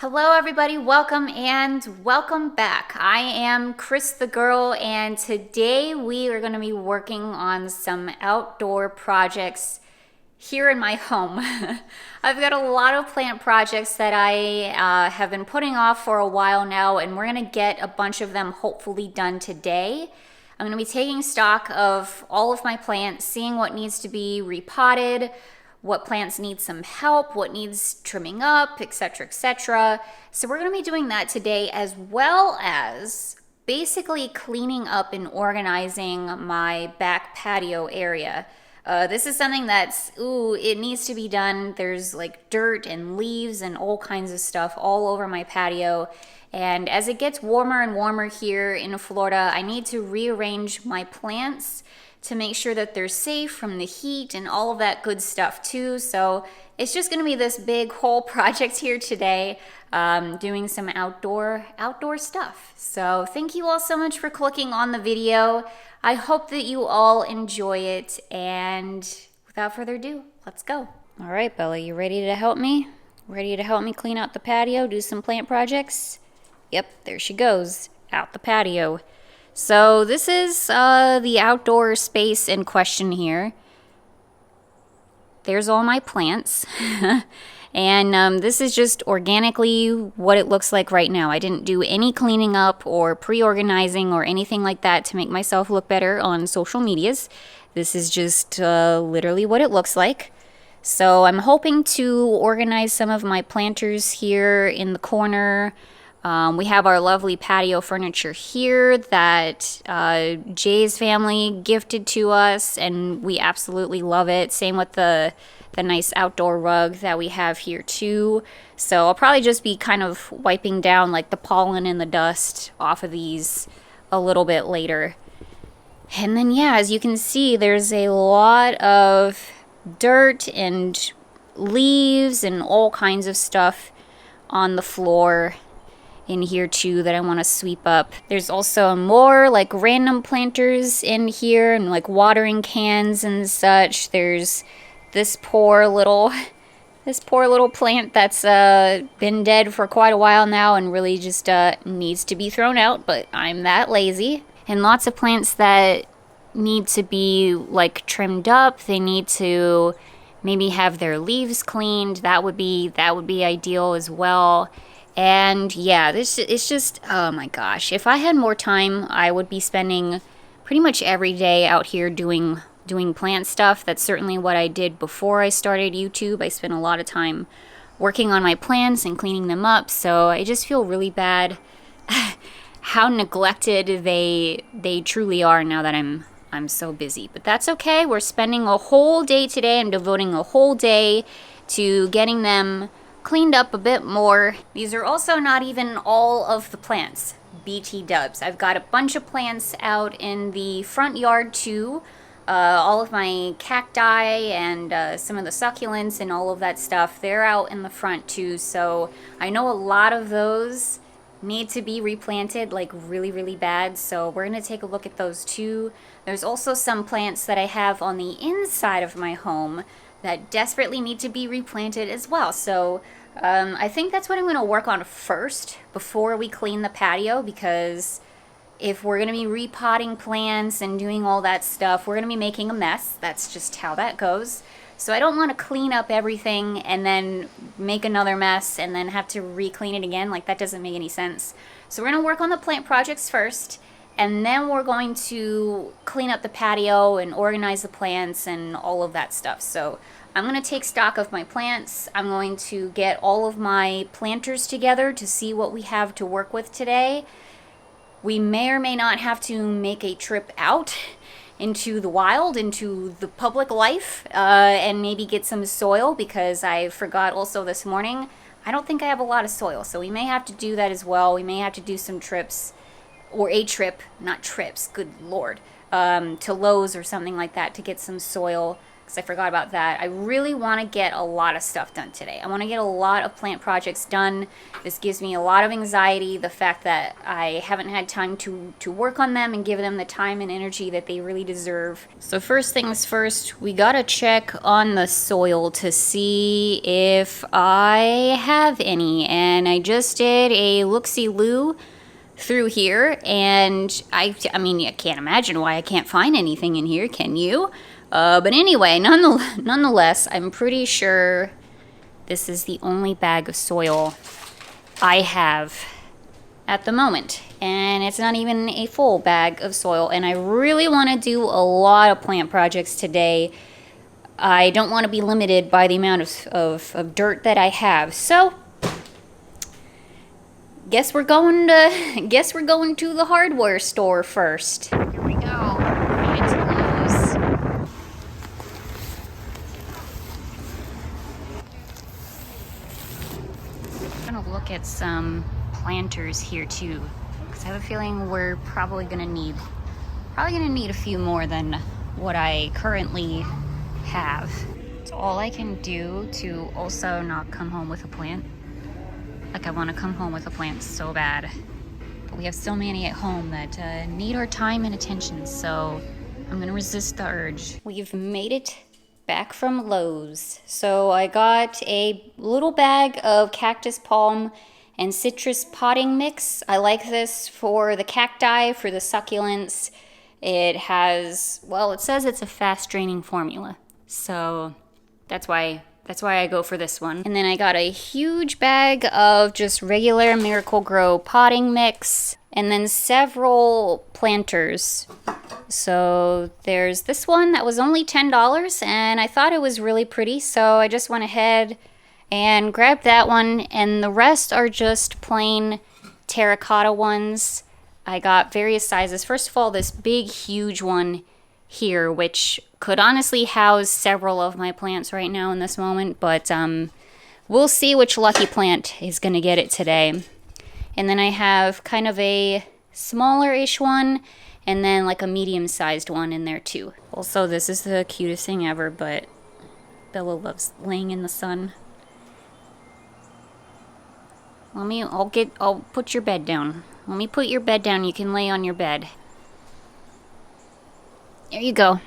Hello everybody, welcome and welcome back. I am CrisTheGirl and today we are going to be working on some outdoor projects here in my home. I've got a lot of plant projects that I have been putting off for a while now, and we're going to get a bunch of them hopefully done today. I'm going to be taking stock of all of my plants, seeing what needs to be repotted, what plants need some help, what needs trimming up, etc., etc. So we're going to be doing that today, as well as basically cleaning up and organizing my back patio area. This is something that's, it needs to be done. There's like dirt and leaves and all kinds of stuff all over my patio. And as it gets warmer and warmer here in Florida, I need to rearrange my plants to make sure that they're safe from the heat and all of that good stuff too. So it's just gonna be this big whole project here today, doing some outdoor stuff. So thank you all so much for clicking on the video. I hope that you all enjoy it, and without further ado, let's go. All right, Bella, you ready to help me? Ready to help me clean out the patio, do some plant projects? Yep, there she goes, out the patio. So this is the outdoor space in question here. There's all my plants. And this is just organically what it looks like right now. I didn't do any cleaning up or pre-organizing or anything like that to make myself look better on social medias. This is just literally what it looks like. So I'm hoping to organize some of my planters here in the corner. We have our lovely patio furniture here that Jay's family gifted to us, and we absolutely love it. Same with the nice outdoor rug that we have here too. So I'll probably just be kind of wiping down like the pollen and the dust off of these a little bit later. And then yeah, as you can see, there's a lot of dirt and leaves and all kinds of stuff on the floor in here too that I want to sweep up. There's also more like random planters in here and like watering cans and such. There's this poor little plant that's been dead for quite a while now and really just needs to be thrown out, but I'm that lazy. And lots of plants that need to be like trimmed up. They need to maybe have their leaves cleaned. That would be ideal as well. And yeah, it's just, oh my gosh, if I had more time, I would be spending pretty much every day out here doing plant stuff. That's certainly what I did before I started YouTube. I spent a lot of time working on my plants and cleaning them up, so I just feel really bad how neglected they truly are now that I'm so busy. But that's okay. We're spending a whole day today and devoting a whole day to getting them cleaned up a bit more. These are also not even all of the plants, BT dubs. I've got a bunch of plants out in the front yard too. All of my cacti and some of the succulents and all of that stuff, they're out in the front too. So I know a lot of those need to be replanted like really, really bad. So we're going to take a look at those too. There's also some plants that I have on the inside of my home that desperately need to be replanted as well. So I think that's what I'm going to work on first before we clean the patio, because if we're going to be repotting plants and doing all that stuff, we're going to be making a mess. That's just how that goes. So I don't want to clean up everything and then make another mess and then have to re-clean it again. Like, that doesn't make any sense. So we're going to work on the plant projects first, and then we're going to clean up the patio and organize the plants and all of that stuff. So I'm going to take stock of my plants. I'm going to get all of my planters together to see what we have to work with today. We may or may not have to make a trip out into the wild, into the public life, and maybe get some soil, because I forgot also this morning, I don't think I have a lot of soil. So we may have to do that as well. We may have to do some trips, or a trip, not trips, good lord, to Lowe's or something like that to get some soil, because I forgot about that. I really want to get a lot of stuff done today. I want to get a lot of plant projects done. This gives me a lot of anxiety, the fact that I haven't had time to work on them and give them the time and energy that they really deserve. So first things first, we gotta check on the soil to see if I have any. And I just did a look-see-loo through here, and I mean, I can't imagine why I can't find anything in here, can you? But anyway, nonetheless, I'm pretty sure this is the only bag of soil I have at the moment. And it's not even a full bag of soil. And I really want to do a lot of plant projects today. I don't want to be limited by the amount of dirt that I have. So, guess we're going to the hardware store first. Here we go. Look at some planters here too, because I have a feeling we're probably gonna need a few more than what I currently have. It's all I can do to also not come home with a plant. Like, I want to come home with a plant so bad, but we have so many at home that need our time and attention, so I'm gonna resist the urge. We've made it back from Lowe's. So I got a little bag of cactus palm and citrus potting mix. I like this for the cacti, for the succulents. It has, well, it says it's a fast draining formula. So that's why I go for this one. And then I got a huge bag of just regular Miracle-Gro potting mix, and then several planters. So there's this one that was only $10, and I thought it was really pretty, so I just went ahead and grabbed that one, and the rest are just plain terracotta ones. I got various sizes. First of all, this big, huge one here, which could honestly house several of my plants right now in this moment, but we'll see which lucky plant is going to get it today. And then I have kind of a smaller-ish one, and then like a medium-sized one in there too. Also, this is the cutest thing ever, but Bella loves laying in the sun. I'll put your bed down. Let me put your bed down. You can lay on your bed. There you go.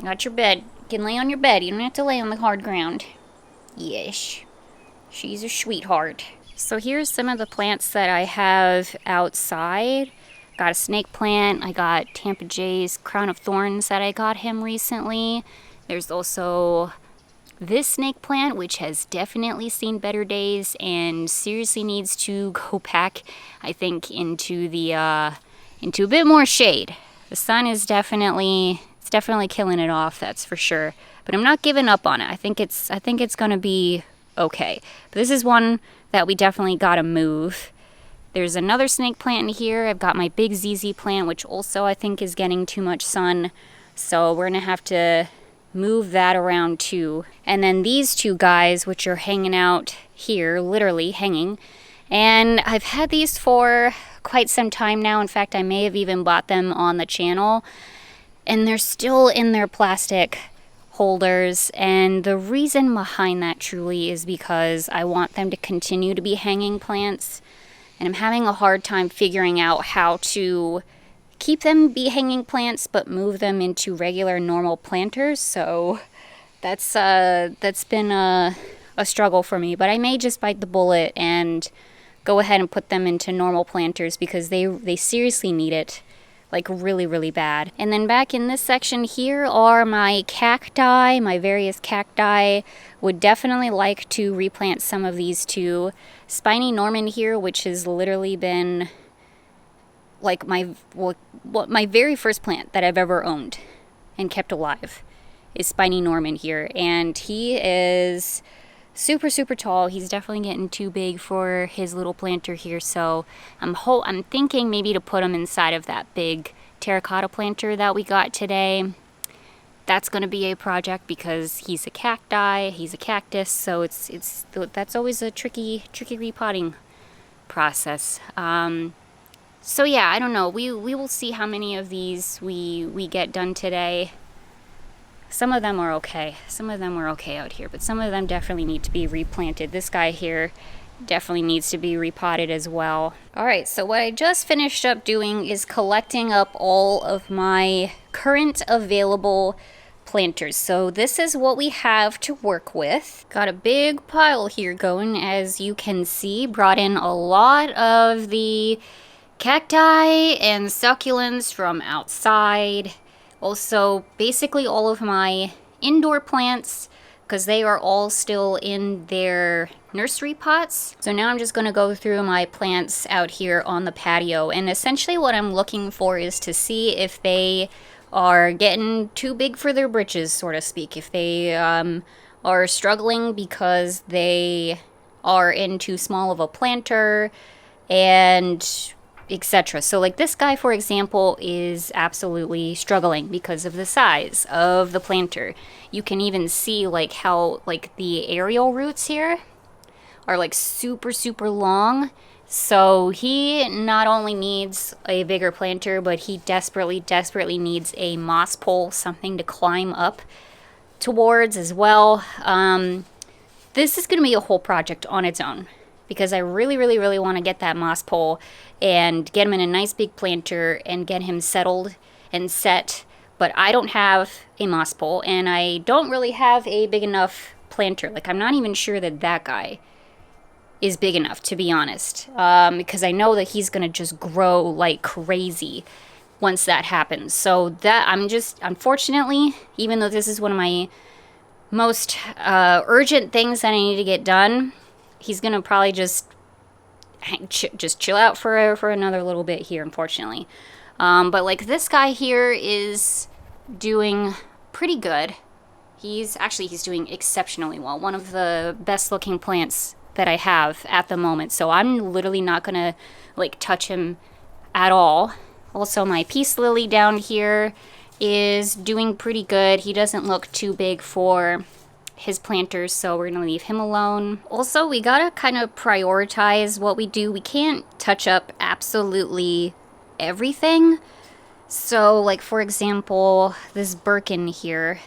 Got your bed. You can lay on your bed. You don't have to lay on the hard ground. Yes. She's a sweetheart. So here's some of the plants that I have outside. Got a snake plant. I got Tampa Jay's crown of thorns that I got him recently. There's also this snake plant, which has definitely seen better days and seriously needs to go back, I think, into a bit more shade. The sun is definitely killing it off, that's for sure. But I'm not giving up on it. I think it's gonna be okay. But this is one that we definitely gotta move. There's another snake plant in here. I've got my big ZZ plant, which also I think is getting too much sun. So we're gonna have to move that around too. And then these two guys, which are hanging out here, literally hanging. And I've had these for quite some time now. In fact, I may have even bought them on the channel. And they're still in their plastic holders. And the reason behind that truly is because I want them to continue to be hanging plants. And I'm having a hard time figuring out how to keep them be hanging plants but move them into regular normal planters. So that's been a struggle for me. But I may just bite the bullet and go ahead and put them into normal planters because they seriously need it, like really, really bad. And then back in this section here are my cacti, my various cacti. Would definitely like to replant some of these too. Spiny Norman here, which has literally been like my very first plant that I've ever owned and kept alive, is Spiny Norman here. And he is super, super tall. He's definitely getting too big for his little planter here. So I'm thinking maybe to put him inside of that big terracotta planter that we got today. That's going to be a project because he's a cacti, he's a cactus, so that's always a tricky repotting process. So yeah, I don't know. We will see how many of these we get done today. Some of them are okay. Some of them are okay out here, but some of them definitely need to be replanted. This guy here definitely needs to be repotted as well. All right, so what I just finished up doing is collecting up all of my current available planters. So this is what we have to work with. Got a big pile here going, as you can see. Brought in a lot of the cacti and succulents from outside. Also, basically all of my indoor plants, because they are all still in their nursery pots. So now I'm just going to go through my plants out here on the patio, and essentially what I'm looking for is to see if they are getting too big for their britches, so to speak. If they are struggling because they are in too small of a planter, and etc. So like this guy, for example, is absolutely struggling because of the size of the planter. You can even see like how like the aerial roots here are like super long. So he not only needs a bigger planter, but he desperately needs a moss pole, something to climb up towards as well. This is going to be a whole project on its own, because I really want to get that moss pole and get him in a nice big planter and get him settled and set. But I don't have a moss pole, and I don't really have a big enough planter. Like, I'm not even sure that that guy is big enough, to be honest, because I know that he's gonna just grow like crazy once that happens. So that I'm just, unfortunately, even though this is one of my most urgent things that I need to get done, he's gonna probably just chill out for another little bit here, unfortunately. But like this guy here is doing pretty good. He's doing exceptionally well. One of the best looking plants that I have at the moment. So I'm literally not gonna like touch him at all. Also, my peace lily down here is doing pretty good. He doesn't look too big for his planters, so we're gonna leave him alone. Also, we gotta kind of prioritize what we do. We can't touch up absolutely everything. So like, for example, this Birkin here,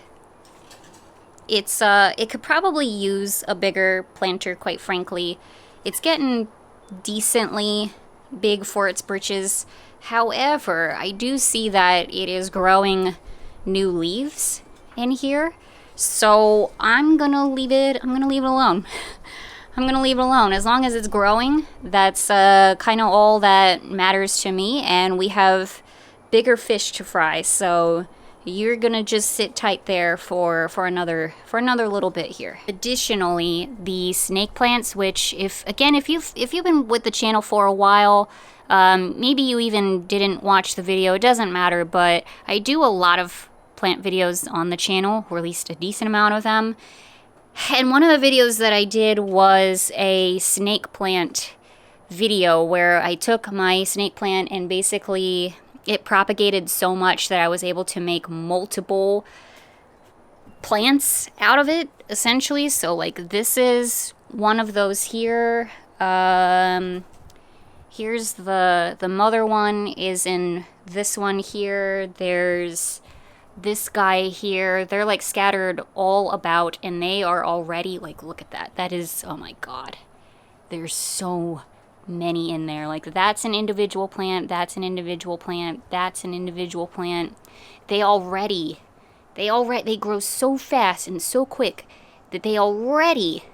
it could probably use a bigger planter, quite frankly. It's getting decently big for its britches. However, I do see that it is growing new leaves in here. So I'm gonna leave it alone. I'm gonna leave it alone. As long as it's growing, that's kind of all that matters to me, and we have bigger fish to fry. So you're gonna just sit tight there for another little bit here. Additionally, the snake plants, which if you've been with the channel for a while, maybe you even didn't watch the video, it doesn't matter, but I do a lot of plant videos on the channel, or at least a decent amount of them. And one of the videos that I did was a snake plant video where I took my snake plant and basically it propagated so much that I was able to make multiple plants out of it, essentially. So like this is one of those here. Here's the mother one is in this one here. There's this guy here. They're like scattered all about, and they are already like, look at that. That is, oh my god. There's so many in there. Like that's an individual plant, that's an individual plant, that's an individual plant. They grow so fast and so quick that they already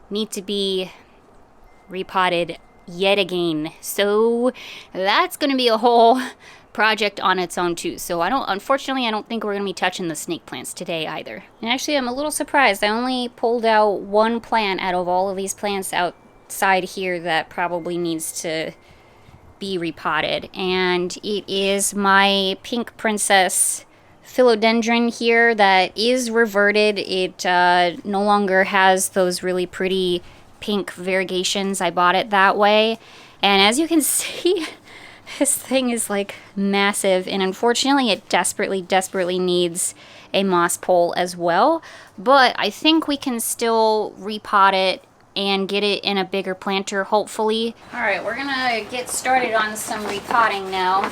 need to be repotted yet again. So that's gonna be a whole project on its own too. So unfortunately I don't think we're gonna be touching the snake plants today either. And actually I'm a little surprised. I only pulled out one plant out of all of these plants outside here that probably needs to be repotted, and it is my pink princess philodendron here that is reverted. It no longer has those really pretty pink variegations. I bought it that way, and as you can see, this thing is like massive, and unfortunately it desperately needs a moss pole as well, but I think we can still repot it and get it in a bigger planter, hopefully. Alright, we're gonna get started on some repotting now.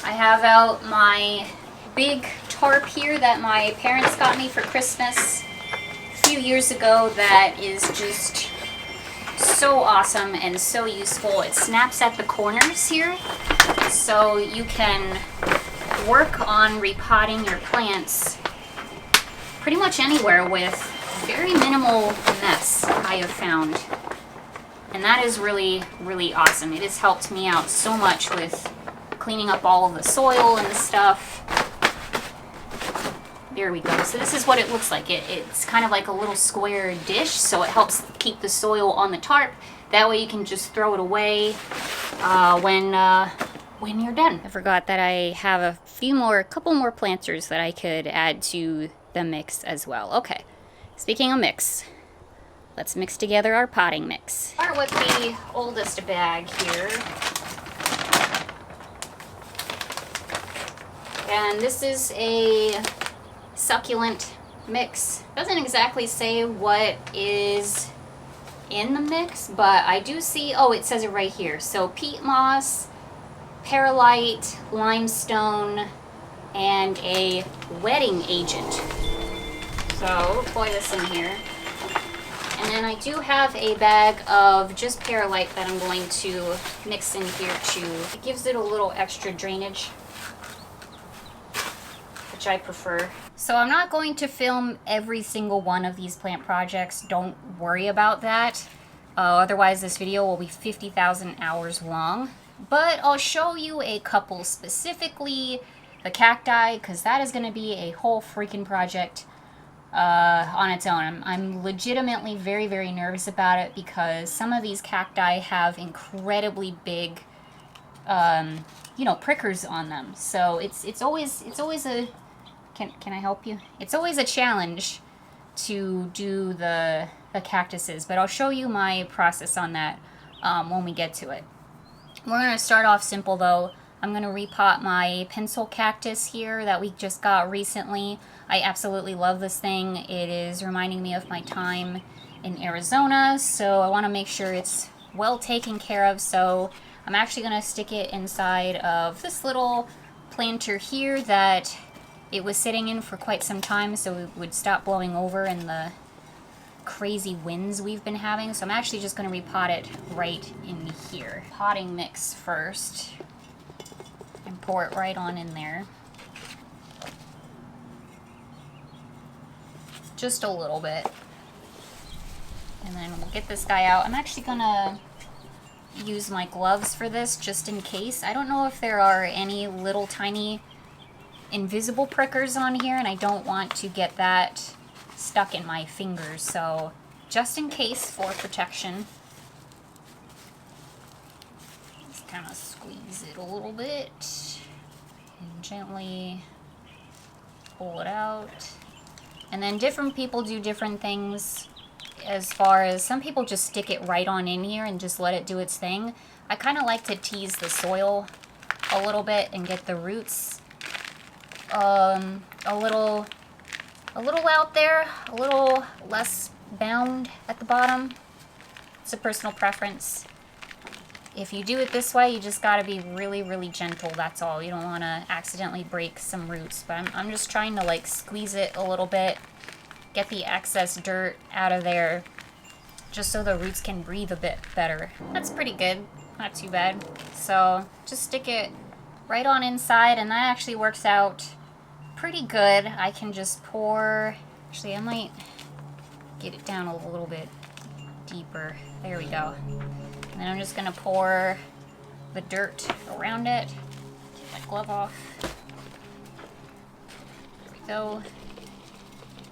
I have out my big tarp here that my parents got me for Christmas a few years ago that is just so awesome and so useful. It snaps at the corners here, so you can work on repotting your plants pretty much anywhere with very minimal mess, I have found. And that is really, really awesome. It has helped me out so much with cleaning up all of the soil and the stuff. There we go. So this is what it looks like. It's kind of like a little square dish, so it helps keep the soil on the tarp. That way you can just throw it away when you're done. I forgot that I have a couple more planters that I could add to the mix as well. Okay, speaking of mix, let's mix together our potting mix. Start with the oldest bag here. And this is a succulent mix. Doesn't exactly say what is in the mix, but I do see, oh, it says it right here. So peat moss, perlite, limestone, and a wetting agent. So we'll pour this in here. And then I do have a bag of just perlite that I'm going to mix in here too. It gives it a little extra drainage, which I prefer. So I'm not going to film every single one of these plant projects. Don't worry about that. Otherwise this video will be 50,000 hours long. But I'll show you a couple, specifically the cacti, because that is going to be a whole freaking project on its own. I'm legitimately very, very nervous about it because some of these cacti have incredibly big, you know, prickers on them. So it's always a... Can I help you? It's always a challenge to do the cactuses, but I'll show you my process on that when we get to it. We're going to start off simple though. I'm going to repot my pencil cactus here that we just got recently. I absolutely love this thing. It is reminding me of my time in Arizona, so I want to make sure it's well taken care of. So I'm actually going to stick it inside of this little planter here that it was sitting in for quite some time, so it would stop blowing over in the crazy winds we've been having. So I'm actually just going to repot it right in here. Potting mix first and pour it right on in there. Just a little bit. And then we'll get this guy out. I'm actually going to use my gloves for this just in case. I don't know if there are any little tiny invisible prickers on here, and I don't want to get that stuck in my fingers, so just in case, for protection, just kind of squeeze it a little bit and gently pull it out. And then different people do different things, as far as some people just stick it right on in here and just let it do its thing. I kind of like to tease the soil a little bit and get the roots a little out there, a little less bound at the bottom. It's a personal preference. If you do it this way, you just got to be really, really gentle, that's all. You don't want to accidentally break some roots, but I'm just trying to like squeeze it a little bit, get the excess dirt out of there, just so the roots can breathe a bit better. That's pretty good, not too bad. So just stick it right on inside, and that actually works out pretty good. I can just pour, actually I might get it down a little bit deeper. There we go. And then I'm just going to pour the dirt around it. Take my glove off. There we go.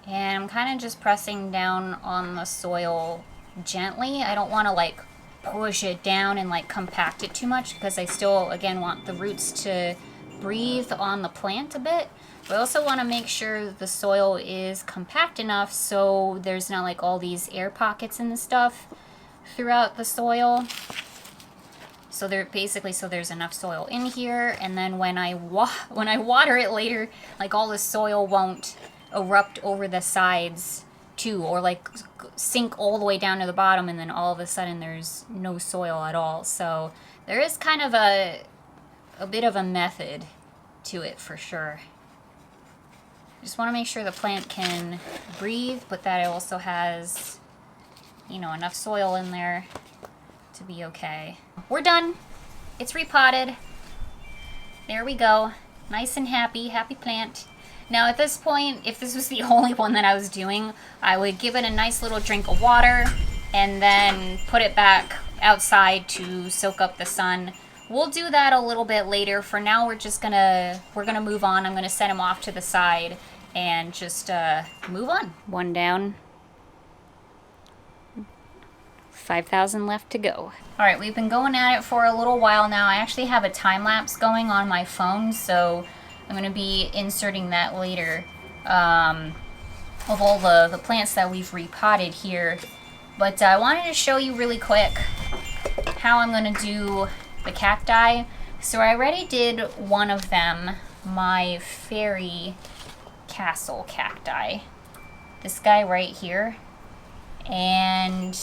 And I'm kind of just pressing down on the soil gently. I don't want to like push it down and like compact it too much, because I still, again, want the roots to breathe on the plant a bit. But I also want to make sure the soil is compact enough so there's not like all these air pockets and stuff throughout the soil. So there's enough soil in here, and then when I water it later, like all the soil won't erupt over the sides too, or like sink all the way down to the bottom, and then all of a sudden there's no soil at all. So there is kind of a bit of a method to it for sure. Just want to make sure the plant can breathe, but that it also has, you know, enough soil in there to be okay. We're done. It's repotted. There we go. Nice and happy plant. Now at this point, if this was the only one that I was doing, I would give it a nice little drink of water and then put it back outside to soak up the sun. We'll do that a little bit later. For now, we're gonna move on. I'm gonna set him off to the side and just move on. One down. 5,000 left to go. All right, we've been going at it for a little while now. I actually have a time lapse going on my phone, so I'm gonna be inserting that later of all the plants that we've repotted here. But I wanted to show you really quick how I'm gonna do the cacti. So I already did one of them, my fairy castle cacti. This guy right here. And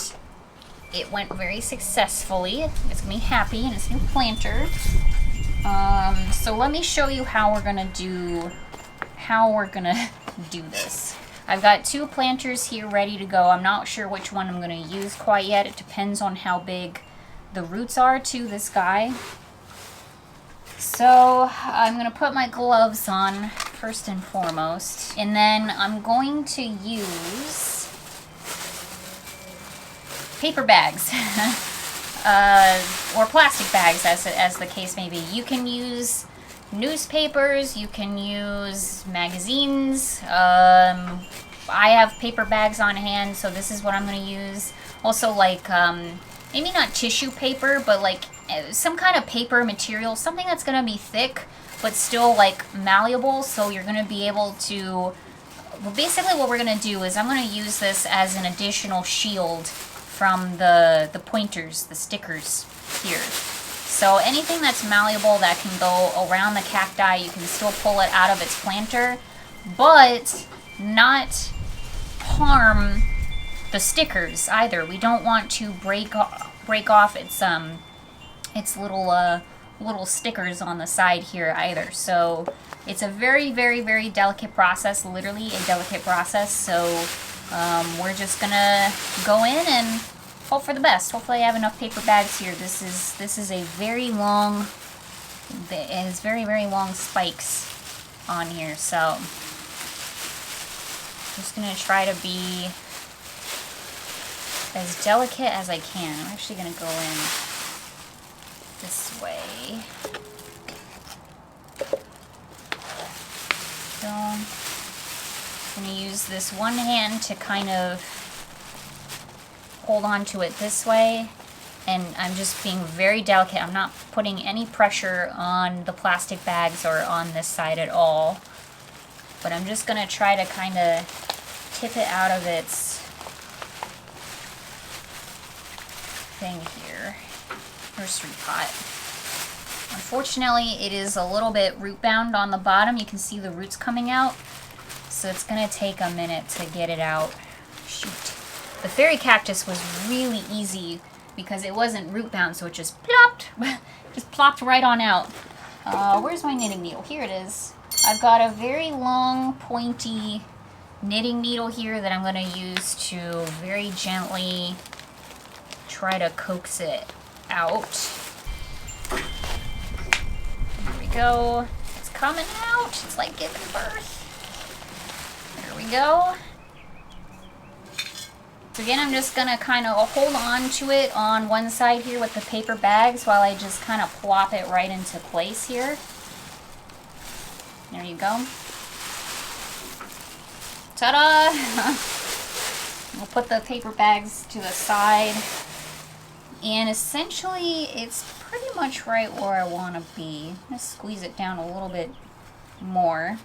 it went very successfully. It's gonna be happy in its new planter. So let me show you how we're gonna do this. I've got 2 planters here ready to go. I'm not sure which one I'm gonna use quite yet. It depends on how big the roots are to this guy. So I'm gonna put my gloves on first and foremost, and then I'm going to use paper bags or plastic bags, as the case may be. You can use newspapers, you can use magazines. I have paper bags on hand, so this is what I'm going to use. Also, like, maybe not tissue paper, but like some kind of paper material, something that's going to be thick, but still like malleable, so you're going to be able to, well, basically what we're going to do is I'm going to use this as an additional shield from the pointers, the stickers here. So anything that's malleable that can go around the cacti, you can still pull it out of its planter, but not harm the stickers either. We don't want to break off its little stickers on the side here either. So it's a very, very, very delicate process, literally a delicate process. So we're just gonna go in and hope for the best. Hopefully I have enough paper bags here. This is a very long, it has very, very long spikes on here, so I'm just gonna try to be as delicate as I can. I'm actually gonna go in this way. So I'm gonna use this one hand to kind of hold on to it this way, and I'm just being very delicate. I'm not putting any pressure on the plastic bags or on this side at all, but I'm just gonna try to kind of tip it out of its thing here. Nursery pot. Unfortunately, it is a little bit root bound on the bottom. You can see the roots coming out, so it's gonna take a minute to get it out. Shoot. The fairy cactus was really easy because it wasn't root bound, so it just plopped right on out. Where's my knitting needle? Here it is. I've got a very long, pointy knitting needle here that I'm going to use to very gently try to coax it out. There we go. It's coming out. It's like giving birth. There we go. So again, I'm just gonna kind of hold on to it on one side here with the paper bags while I just kind of plop it right into place here. There you go. Ta-da! We'll put the paper bags to the side. And essentially, it's pretty much right where I want to be. I'm gonna squeeze it down a little bit more.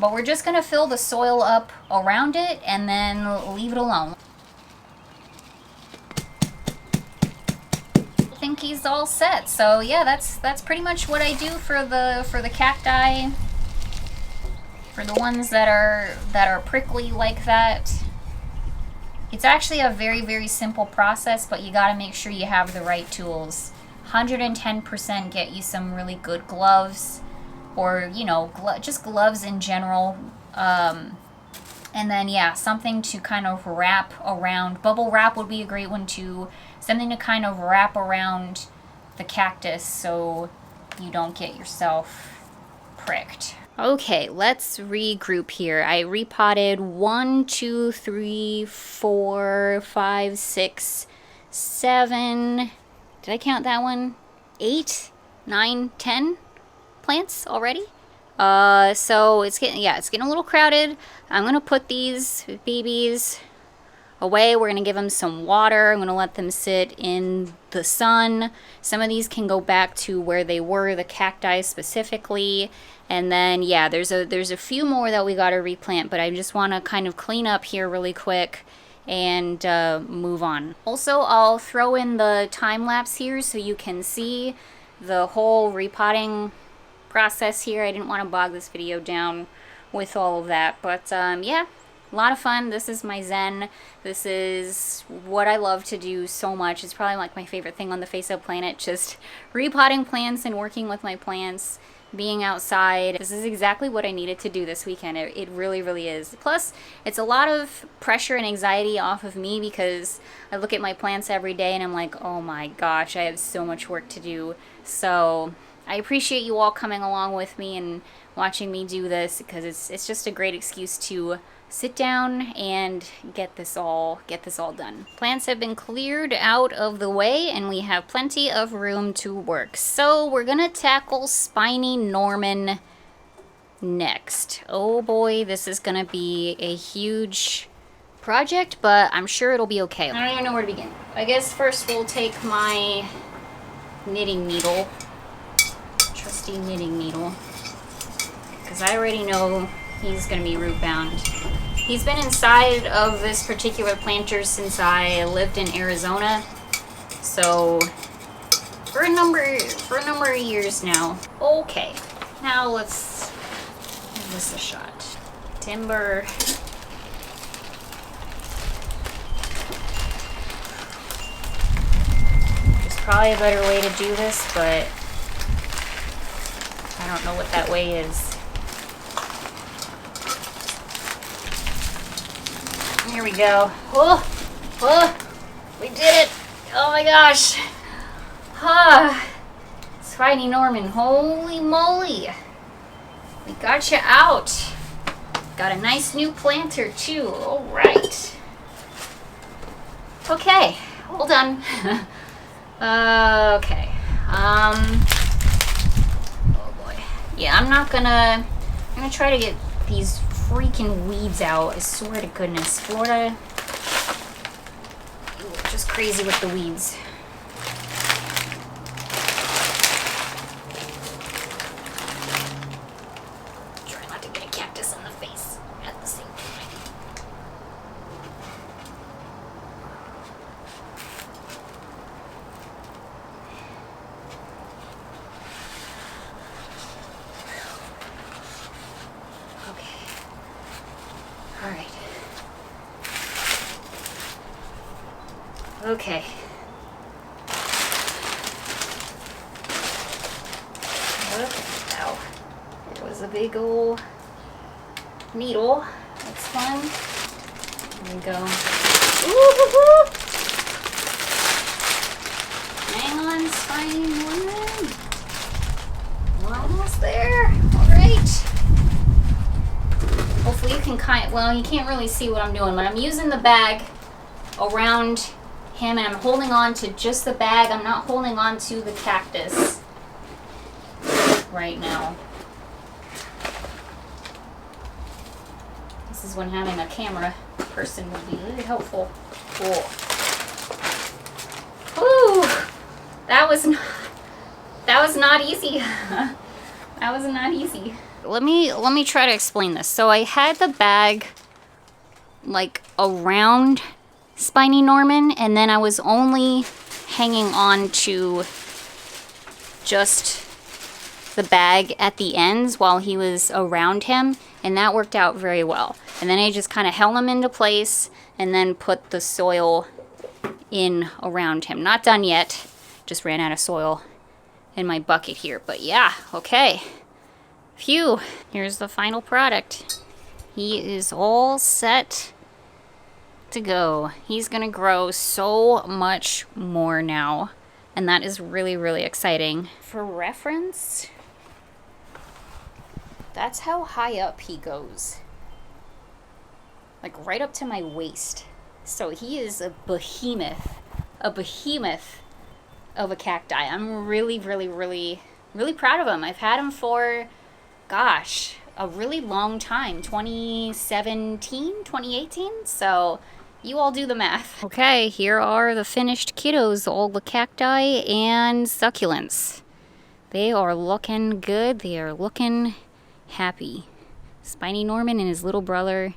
But we're just gonna fill the soil up around it and then leave it alone. I think he's all set. So yeah, that's pretty much what I do for the cacti. For the ones that are prickly like that. It's actually a very, very simple process, but you gotta make sure you have the right tools. 110% get you some really good gloves, or, you know, just gloves in general. And then, yeah, something to kind of wrap around. Bubble wrap would be a great one too. Something to kind of wrap around the cactus so you don't get yourself pricked. Okay, let's regroup here. I repotted 1, 2, 3, 4, 5, 6, 7. Did I count that one? 8, 9, 10 plants already. So it's getting a little crowded. I'm gonna put these babies away. We're gonna give them some water. I'm gonna let them sit in the sun. Some of these can go back to where they were, the cacti specifically. And then, yeah, there's a few more that we gotta replant, but I just wanna kind of clean up here really quick and move on. Also, I'll throw in the time lapse here so you can see the whole repotting process here. I didn't want to bog this video down with all of that, but yeah, a lot of fun. This is my zen. This is what I love to do so much. It's probably like my favorite thing on the face of the planet, just repotting plants and working with my plants, being outside. This is exactly what I needed to do this weekend. It really, really is. Plus, it's a lot of pressure and anxiety off of me because I look at my plants every day and I'm like, oh my gosh, I have so much work to do. So I appreciate you all coming along with me and watching me do this because it's just a great excuse to sit down and get this all done. Plants have been cleared out of the way and we have plenty of room to work. So we're gonna tackle Spiny Norman next. Oh boy, this is gonna be a huge project, but I'm sure it'll be okay. I don't even know where to begin. I guess first we'll take my knitting needle. Trusty knitting needle, because I already know he's gonna be root bound. He's been inside of this particular planter since I lived in Arizona, so for a number of years now. Okay, now let's give this a shot. Timber. There's probably a better way to do this, but I don't know what that way is. Here we go. Oh, we did it. Oh my gosh. Spiny Norman, holy moly. We got you out. Got a nice new planter too. All right. Okay, all done. Okay. Yeah, I'm gonna try to get these freaking weeds out. I swear to goodness. Florida, just crazy with the weeds. Try not to get a cactus in the face at the same time. Okay. Ow. There was a big old needle. That's fun. There we go. Ooh-hoo-hoo. Hang on, Spiny Norman. We're almost there. Alright. Hopefully you can well, you can't really see what I'm doing, but I'm using the bag around him and I'm holding on to just the bag. I'm not holding on to the cactus right now. This is when having a camera person would be really helpful. Cool. Ooh, that was not easy. That was not easy. Let me try to explain this. So I had the bag like around Spiny Norman, and then I was only hanging on to just the bag at the ends while he was around him, and that worked out very well. And then I just kind of held him into place and then put the soil in around him. Not done yet, just ran out of soil in my bucket here, but yeah, okay. Phew, here's the final product. he is all set to go. He's gonna grow so much more now, and that is really, really exciting. For reference, that's how high up he goes. Like right up to my waist. So he is a behemoth of a cacti. I'm really, really, really, really proud of him. I've had him for, gosh, a really long time, 2017, 2018. So you all do the math. Okay, here are the finished kiddos, all the cacti and succulents. They are looking good. They are looking happy. Spiny Norman and his little brother,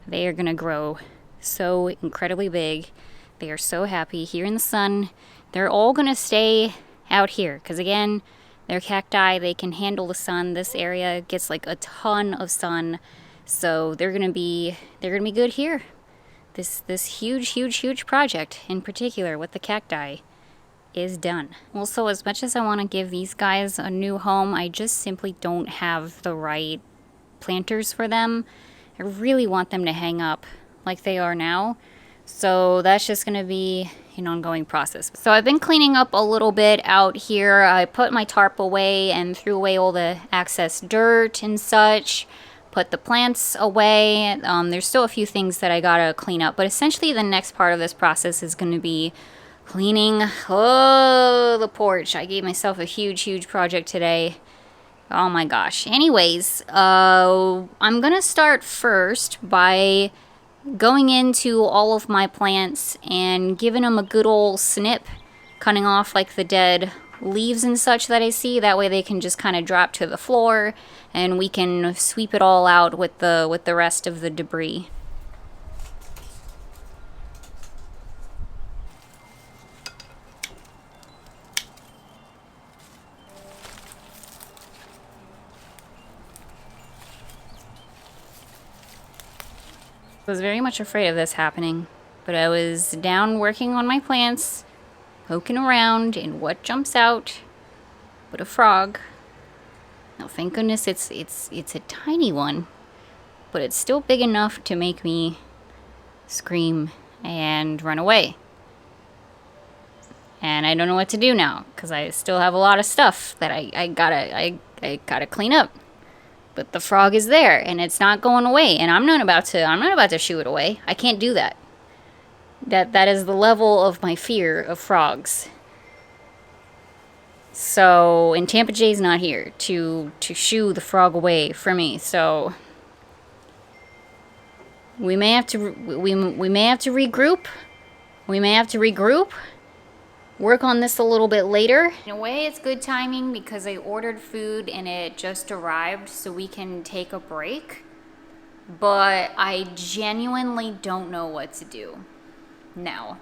they are gonna grow so incredibly big. They are so happy here in the sun. They're all gonna stay out here because, again, they're cacti. They can handle the sun. This area gets like a ton of sun, so they're gonna be good here. This huge project in particular with the cacti is done. Also, as much as I want to give these guys a new home, I just simply don't have the right planters for them. I really want them to hang up like they are now. So that's just going to be an ongoing process. So I've been cleaning up a little bit out here. I put my tarp away and threw away all the excess dirt and such. Put the plants away. There's still a few things that I gotta clean up, but essentially the next part of this process is going to be cleaning the porch. I gave myself a huge project today. Oh my gosh. Anyways, I'm gonna start first by going into all of my plants and giving them a good old snip, cutting off like the dead leaves and such that I see. That way they can just kind of drop to the floor and we can sweep it all out with the rest of the debris. I was very much afraid of this happening, but I was down working on my plants, poking around, and what jumps out but a frog. Now, thank goodness it's a tiny one, but it's still big enough to make me scream and run away. And I don't know what to do now, because I still have a lot of stuff that I gotta clean up. But the frog is there, and it's not going away, and I'm not about to shoo it away. I can't do that. That is the level of my fear of frogs. So, and Tampa Jay's not here to shoo the frog away from me. So we may have to regroup. We may have to regroup. Work on this a little bit later. In a way, it's good timing because I ordered food and it just arrived, so we can take a break. But I genuinely don't know what to do now,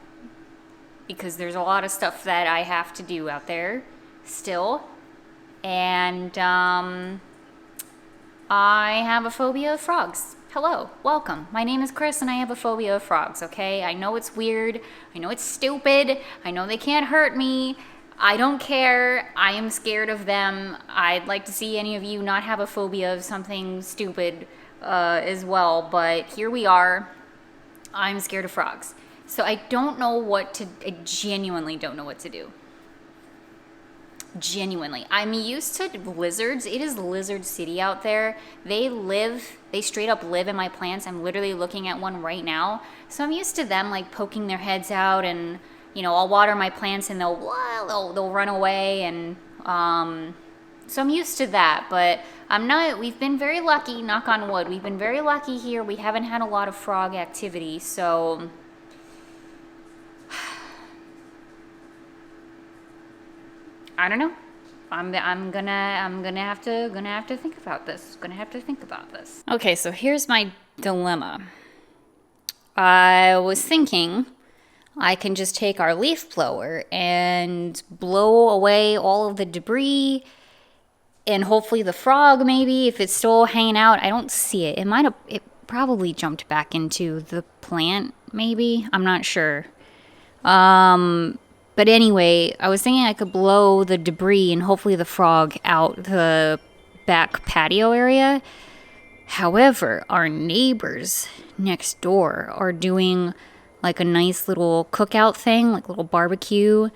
because there's a lot of stuff that I have to do out there still, and I have a phobia of frogs. Hello, welcome. My name is Cris and I have a phobia of frogs, okay? I know it's weird, I know it's stupid, I know they can't hurt me, I don't care, I am scared of them. I'd like to see any of you not have a phobia of something stupid as well, but here we are. I'm scared of frogs. So I genuinely don't know what to do. Genuinely. I'm used to lizards. It is lizard city out there. They straight up live in my plants. I'm literally looking at one right now. So I'm used to them like poking their heads out, and I'll water my plants and they'll run away, and so I'm used to that, but we've been very lucky, knock on wood. We've been very lucky here. We haven't had a lot of frog activity, so I don't know. I'm gonna have to think about this. Okay, so here's my dilemma. I was thinking I can just take our leaf blower and blow away all of the debris, and hopefully the frog, maybe, if it's still hanging out. I don't see it. It probably jumped back into the plant, maybe. I'm not sure. But anyway, I was thinking I could blow the debris and hopefully the frog out the back patio area. However, our neighbors next door are doing like a nice little cookout thing, like a little barbecue.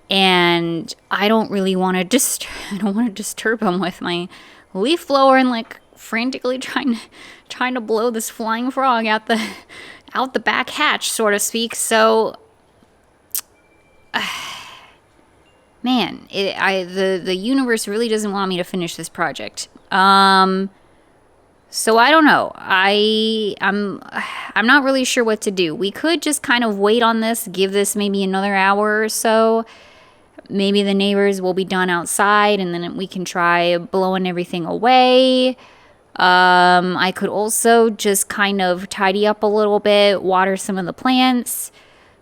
And I don't really want to I don't want to disturb them with my leaf blower and like frantically trying to blow this flying frog out the back hatch, so to speak. So man, the universe really doesn't want me to finish this project. So I don't know. I'm not really sure what to do. We could just kind of wait on this, give this maybe another hour or so. Maybe the neighbors will be done outside and then we can try blowing everything away. I could also just kind of tidy up a little bit, water some of the plants.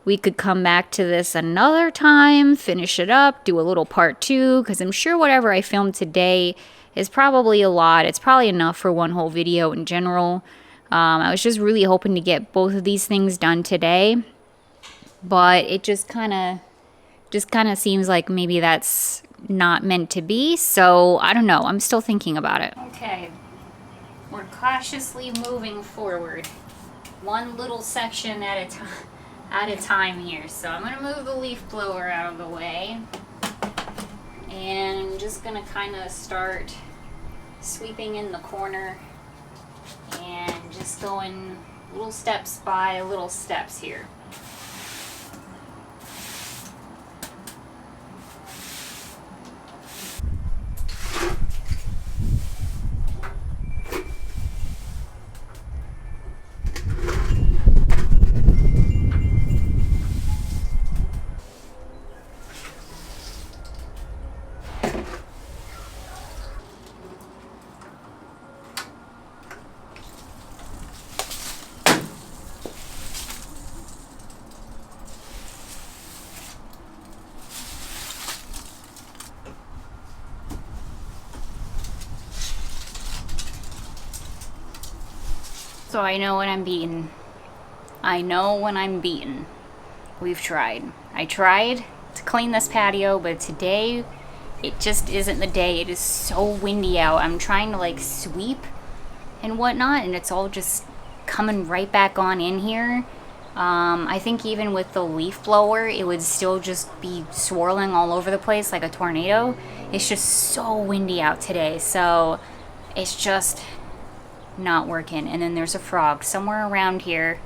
We could come back to this another time, finish it up, do a little part 2, because I'm sure whatever I filmed today is probably a lot. It's probably enough for one whole video in general. I was just really hoping to get both of these things done today, but it just kind of seems like maybe that's not meant to be. So I don't know. I'm still thinking about it. Okay, we're cautiously moving forward, one little section at a time here. So I'm gonna move the leaf blower out of the way. And I'm just gonna kind of start sweeping in the corner and just going little steps by little steps here. So I know when I'm beaten. I know when I'm beaten. We've tried. I tried to clean this patio, but today it just isn't the day. It is so windy out. I'm trying to like sweep and whatnot, and it's all just coming right back on in here. I think even with the leaf blower, it would still just be swirling all over the place like a tornado. It's just so windy out today, so it's just not working. And then there's a frog somewhere around here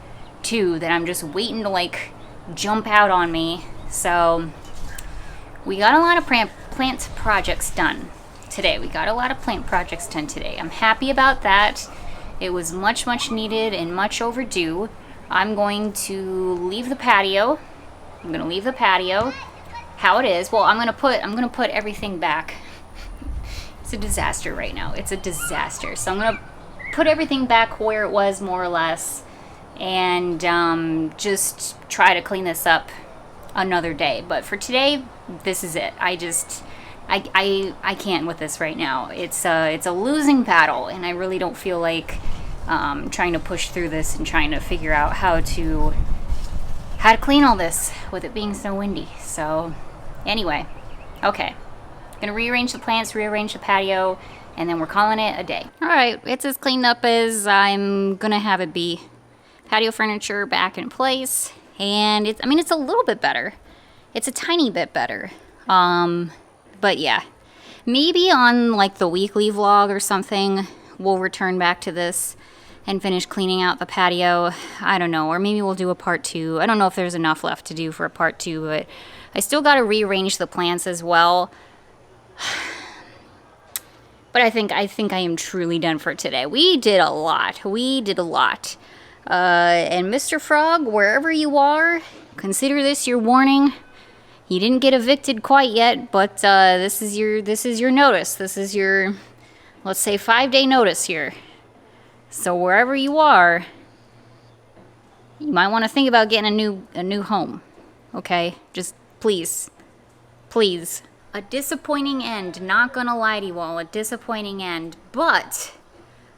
too that I'm just waiting to like jump out on me. So we got a lot of plant projects done today. I'm happy about that. It was much needed and much overdue. I'm going to leave the patio. How it is. Well, I'm gonna put everything back. It's a disaster right now. It's a disaster. So I'm gonna put everything back where it was, more or less, and just try to clean this up another day. But for today, this is it. I can't with this right now. It's a losing battle, and I really don't feel like trying to push through this and trying to figure out how to clean all this with it being so windy. So anyway, okay, gonna rearrange the plants, rearrange the patio, and then we're calling it a day. All right, it's as cleaned up as I'm gonna have it be. Patio furniture back in place, and it's a little bit better. It's a tiny bit better. But yeah, maybe on like the weekly vlog or something, we'll return back to this and finish cleaning out the patio. I don't know, or maybe we'll do a part 2. I don't know if there's enough left to do for a part 2, but I still gotta rearrange the plants as well. But I think I am truly done for today. We did a lot. And Mr. Frog, wherever you are, consider this your warning. You didn't get evicted quite yet, but this is your notice. This is your, let's say, 5-day notice here. So wherever you are, you might want to think about getting a new home. Okay? Just please. A disappointing end, not gonna lie to you all, a disappointing end. But,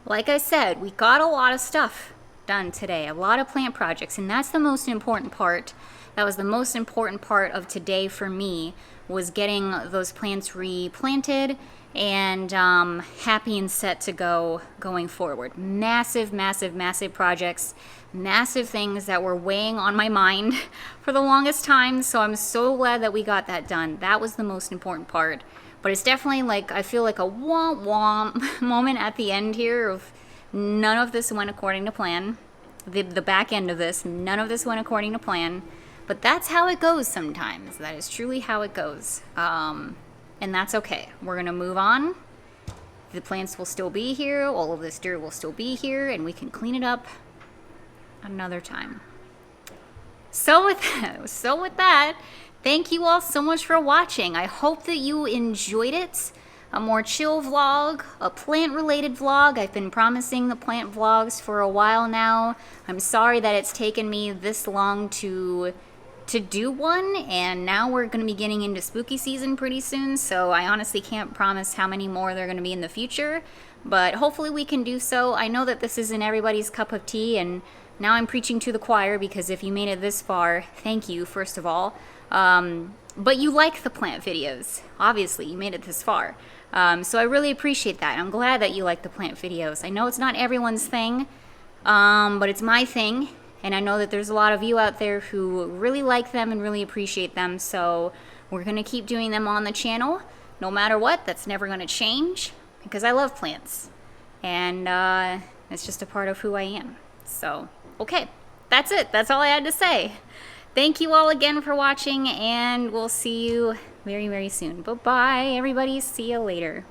like I said, we got a lot of stuff done today, a lot of plant projects, and that's the most important part. That was the most important part of today for me, was getting those plants replanted and happy and set to go going forward. Massive, massive, massive projects, massive things that were weighing on my mind for the longest time. So I'm so glad that we got that done. That was the most important part. But it's definitely like, I feel like a womp womp moment at the end here of none of this went according to plan. The back end of this, none of this went according to plan. But that's how it goes sometimes. That is truly how it goes. And that's okay. We're going to move on. The plants will still be here. All of this dirt will still be here. And we can clean it up another time. So with that, thank you all so much for watching. I hope that you enjoyed it. A more chill vlog, a plant-related vlog. I've been promising the plant vlogs for a while now. I'm sorry that it's taken me this long to do one, and now we're going to be getting into spooky season pretty soon, so I honestly can't promise how many more there are going to be in the future, but hopefully we can do so. I know that this isn't everybody's cup of tea, and now I'm preaching to the choir, because if you made it this far, thank you, first of all. But you like the plant videos. Obviously, you made it this far. So I really appreciate that. I'm glad that you like the plant videos. I know it's not everyone's thing, but it's my thing. And I know that there's a lot of you out there who really like them and really appreciate them. So we're going to keep doing them on the channel. No matter what, that's never going to change. Because I love plants. And it's just a part of who I am. So, okay. That's it. That's all I had to say. Thank you all again for watching. And we'll see you very, very soon. Bye-bye, everybody. See you later.